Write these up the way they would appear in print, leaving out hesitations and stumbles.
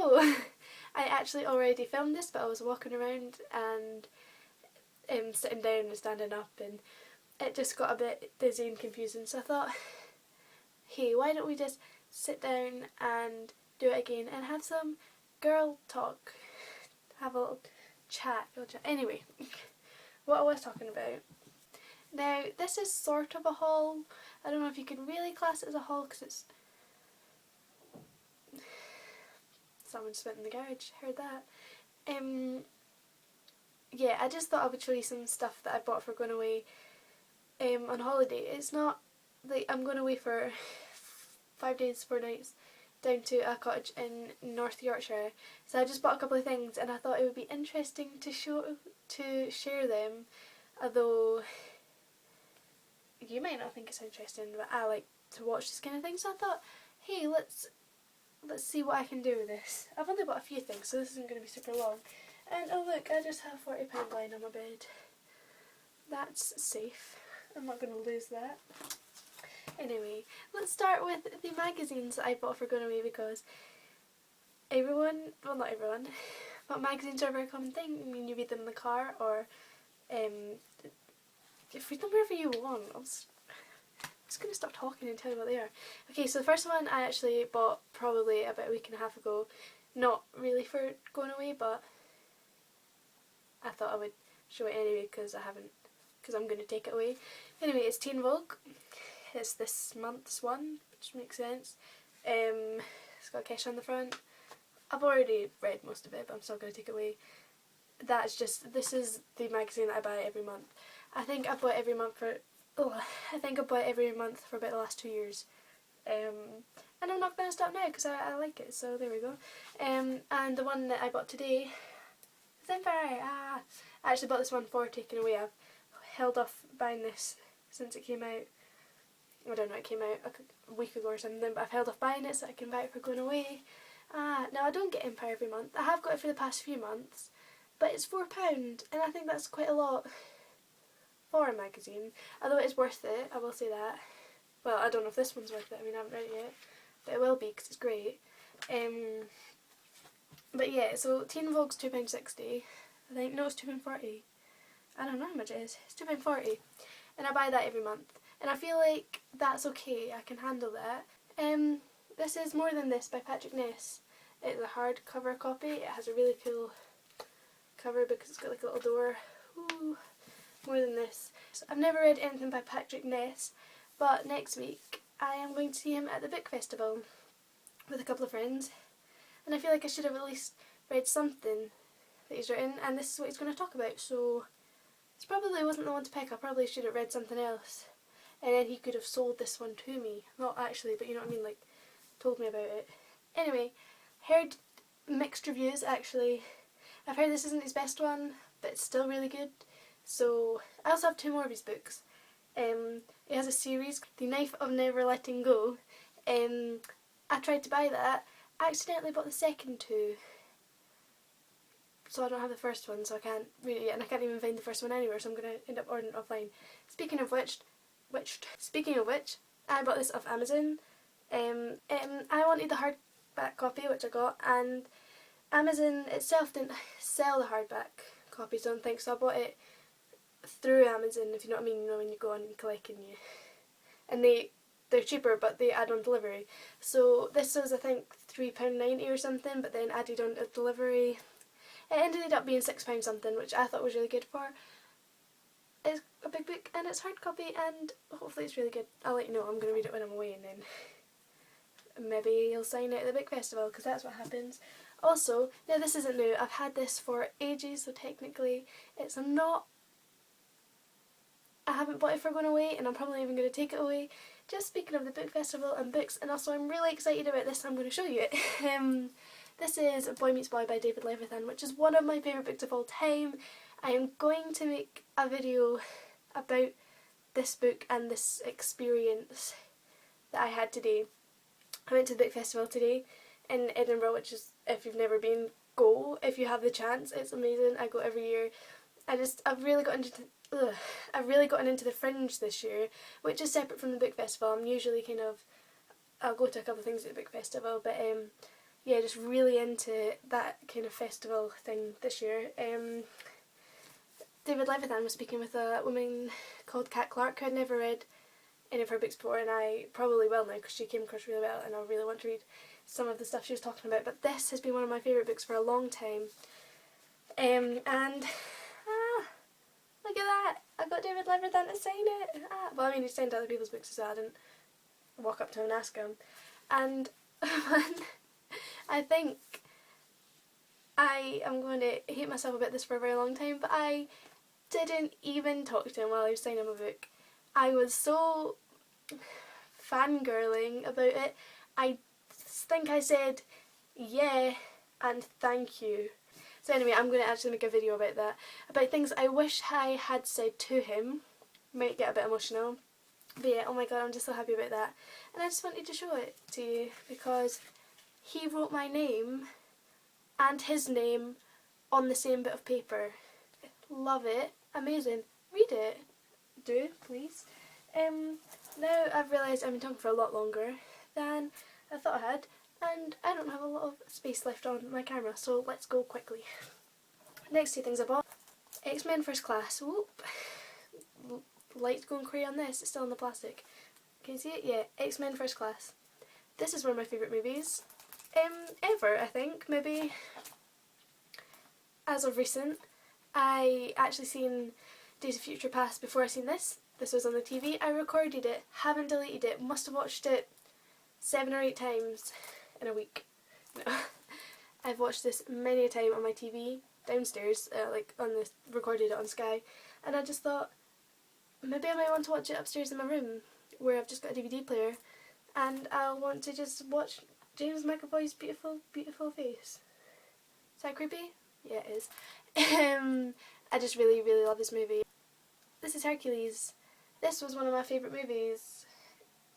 So I actually already filmed this, but I was walking around and sitting down and standing up, and it just got a bit dizzy and confusing, so I thought, hey, why don't we just sit down and do it again and have some girl talk, have a little chat. Anyway, what I was talking about. Now, this is sort of a haul. I don't know if you can really class it as a haul because it's... Someone just went in the garage, heard that. Yeah, I just thought I would show you some stuff that I bought for going away on holiday. It's not like I'm going away for 5 days, 4 nights down to a cottage in North Yorkshire. So I just bought a couple of things and I thought it would be interesting to share them, although you might not think it's interesting, but I like to watch this kind of thing, so I thought, hey, let's see what I can do with this. I've only bought a few things, so this isn't going to be super long. And oh look, I just have £40 lying on my bed. That's safe. I'm not going to lose that. Anyway, let's start with the magazines that I bought for going away, because everyone, well not everyone, but magazines are a very common thing. I mean, you read them in the car, or you read them wherever you want. I'm just going to stop talking and tell you what they are. Okay, so the first one I actually bought probably about a week and a half ago. Not really for going away, but I thought I would show it anyway because I'm going to take it away. Anyway, it's Teen Vogue. It's this month's one, which makes sense. It's got Kesha on the front. I've already read most of it, but I'm still going to take it away. This is the magazine that I buy every month. I think I've bought every month for about the last 2 years. And I'm not going to stop now because I like it, so there we go. And the one that I bought today is Empire. I actually bought this one for taking away. I've held off buying this since it came out. I don't know, it came out a week ago or something, but I've held off buying it so I can buy it for going away. Now I don't get Empire every month. I have got it for the past few months, but it's £4 and I think that's quite a lot for a magazine. Although it is worth it, I will say that. Well, I don't know if this one's worth it, I mean I haven't read it yet, but it will be because it's great. But yeah, so Teen Vogue's £2.60. I think, no, it's £2.40. I don't know how much it is. It's £2.40. And I buy that every month. And I feel like that's okay, I can handle that. This is More Than This by Patrick Ness. It's a hardcover copy. It has a really cool cover because it's got like a little door. Ooh, More Than This. So I've never read anything by Patrick Ness, but next week I am going to see him at the book festival with a couple of friends. And I feel like I should have at least read something that he's written, and this is what he's going to talk about, so this probably wasn't the one to pick. I probably should have read something else. And then he could have sold this one to me. Not actually, but you know what I mean, like, told me about it. Anyway, heard mixed reviews actually. I've heard this isn't his best one, but it's still really good. So, I also have 2 more of his books. It has a series, The Knife of Never Letting Go. I tried to buy that. I accidentally bought the second 2. So I don't have the first one, so I can't read it yet, and I can't even find the first one anywhere, so I'm going to end up ordering it offline. Speaking of which, I bought this off Amazon. I wanted the hardback copy, which I got, and Amazon itself didn't sell the hardback copies, I don't think, so I bought it through Amazon, if you know what I mean, you know when you go on and collect and they're cheaper, but they add on delivery. So this was, I think, £3.90 or something, but then added on a delivery. It ended up being £6 something, which I thought was really good for. It's a big book and it's hard copy, and hopefully it's really good. I'll let you know. I'm going to read it when I'm away, and then maybe he'll sign it at the book festival, because that's what happens. Also, now this isn't new. I've had this for ages, so technically it's not... I haven't bought it for going away, and I'm probably even going to take it away. Just speaking of the book festival and books, and also I'm really excited about this, I'm going to show you it. This is Boy Meets Boy by David Levithan, which is one of my favourite books of all time. I am going to make a video about this book and this experience that I had today. I went to the book festival today in Edinburgh, which is, if you've never been, go if you have the chance. It's amazing. I go every year. I've really gotten into the Fringe this year, which is separate from the book festival. I'm usually I'll go to a couple of things at the book festival, but yeah, just really into that kind of festival thing this year. David Levithan was speaking with a woman called Kat Clark, who I'd never read any of her books before, and I probably will now because she came across really well and I really want to read some of the stuff she was talking about. But this has been one of my favourite books for a long time. And look at that! I got David Levithan to sign it! Well, I mean, he signed other people's books as well, I didn't walk up to him and ask him. And I think I am going to hate myself about this for a very long time, but I didn't even talk to him while I was signing my book. I was so fangirling about it. I think I said yeah and thank you. So anyway, I'm going to actually make a video about that, about things I wish I had said to him. Might get a bit emotional, but yeah, oh my god, I'm just so happy about that. And I just wanted to show it to you because he wrote my name and his name on the same bit of paper. Love it. Amazing. Read it. Do, please. Now I've realised I've been talking for a lot longer than I thought I had, and I don't have a lot of space left on my camera, so let's go quickly. Next two things I bought. X-Men First Class. Whoop. Light's going cray on this, it's still in the plastic. Can you see it? Yeah, X-Men First Class. This is one of my favourite movies. Ever, I think. Maybe as of recent. I actually seen Days of Future Past before I seen this. This was on the TV. I recorded it, haven't deleted it, must have watched it 7 or 8 times in a week. No. I've watched this many a time on my TV downstairs, like on the recorded it on Sky, and I just thought maybe I might want to watch it upstairs in my room where I've just got a DVD player, and I'll want to just watch James McAvoy's beautiful, beautiful face. Is that creepy? Yeah, it is. I just really, really love this movie. This is Hercules. This was one of my favourite movies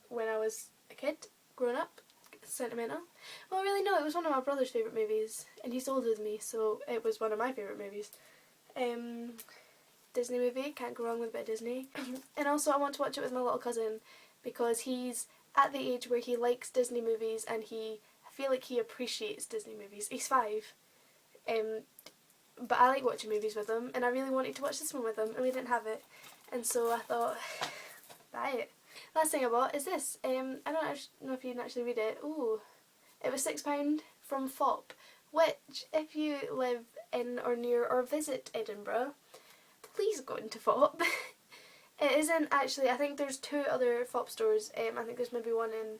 when I was a kid, growing up. Sentimental. Well, really, no, it was one of my brother's favourite movies, and he's older than me, so it was one of my favourite movies. Disney movie, can't go wrong with a bit of Disney. And also I want to watch it with my little cousin because he's at the age where he likes Disney movies and I feel like he appreciates Disney movies. He's 5. But I like watching movies with him, and I really wanted to watch this one with him, and we didn't have it. And so I thought, buy it. Last thing I bought is this. I don't know if you can actually read it. Ooh. It was £6 from Fop, which, if you live in or near or visit Edinburgh, please go into Fop. It isn't actually, I think there's 2 other Fop stores. I think there's maybe one in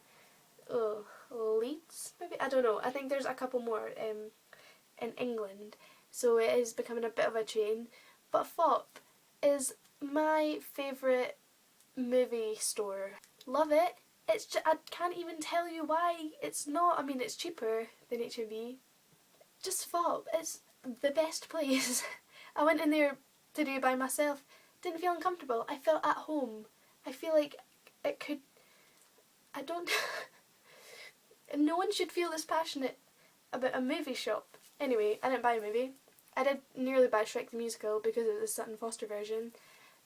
Leeds, maybe? I don't know. I think there's a couple more in England. So it is becoming a bit of a chain. But Fop is my favourite movie store. Love it. It's just, I can't even tell you why. It's not, I mean, it's cheaper than HMV. Just Fop. It's the best place. I went in there today by myself. Didn't feel uncomfortable. I felt at home. I feel like it could... I don't... No one should feel this passionate about a movie shop. Anyway, I didn't buy a movie. I did nearly buy Shrek the Musical because it was the Sutton Foster version.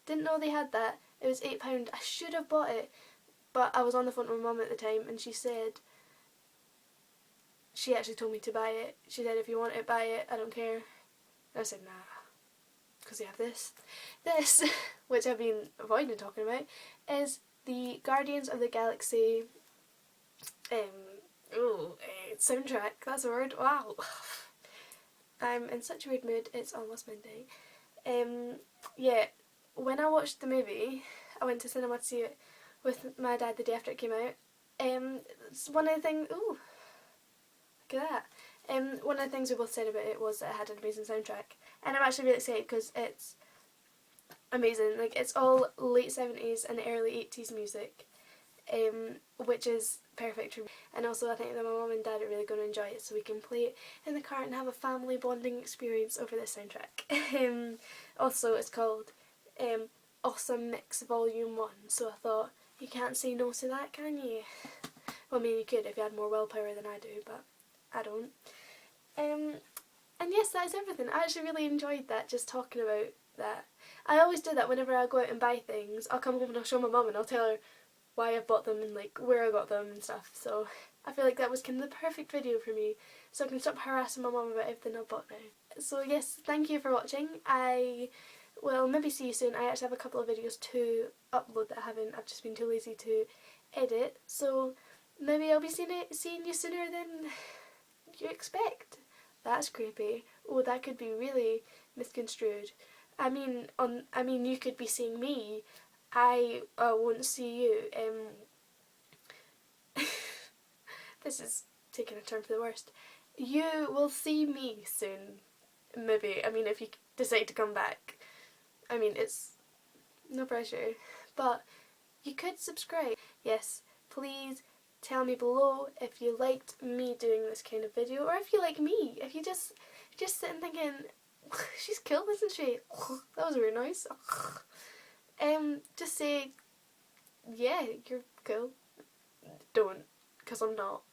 Didn't know they had that. It was £8. I should have bought it. But I was on the phone to my mum at the time and she said... She actually told me to buy it. She said, if you want it, buy it. I don't care. And I said, nah. Because they have this. This, which I've been avoiding talking about, is the Guardians of the Galaxy soundtrack. That's a word. Wow. I'm in such a weird mood. It's almost midnight. Yeah, when I watched the movie, I went to cinema to see it with my dad the day after it came out. One of the things... Ooh. Look at that. One of the things we both said about it was that it had an amazing soundtrack. And I'm actually really excited because it's amazing. Like, it's all late 70s and early 80s music, which is perfect for me. And also I think that my mum and dad are really going to enjoy it, so we can play it in the car and have a family bonding experience over this soundtrack. Also, it's called Awesome Mix Volume 1, so I thought, you can't say no to that, can you? Well, I mean, you could if you had more willpower than I do, but I don't. And yes, that is everything. I actually really enjoyed that, just talking about that. I always do that whenever I go out and buy things. I'll come home and I'll show my mum and I'll tell her why I bought them and like where I got them and stuff. So I feel like that was kind of the perfect video for me, so I can stop harassing my mum about everything I bought now. So yes, thank you for watching. I will maybe see you soon. I actually have a couple of videos to upload that I haven't. I've just been too lazy to edit. So maybe I'll be seeing you sooner than you expect. That's creepy. Oh, that could be really misconstrued. I mean, you could be seeing me. I won't see you. This is taking a turn for the worst. You will see me soon. Maybe. I mean, if you decide to come back. I mean, it's no pressure. But you could subscribe. Yes, please tell me below if you liked me doing this kind of video, or if you like me. If you just sitting thinking, she's cool, isn't she? That was a weird noise. Just say, yeah, you're cool. Don't, because I'm not.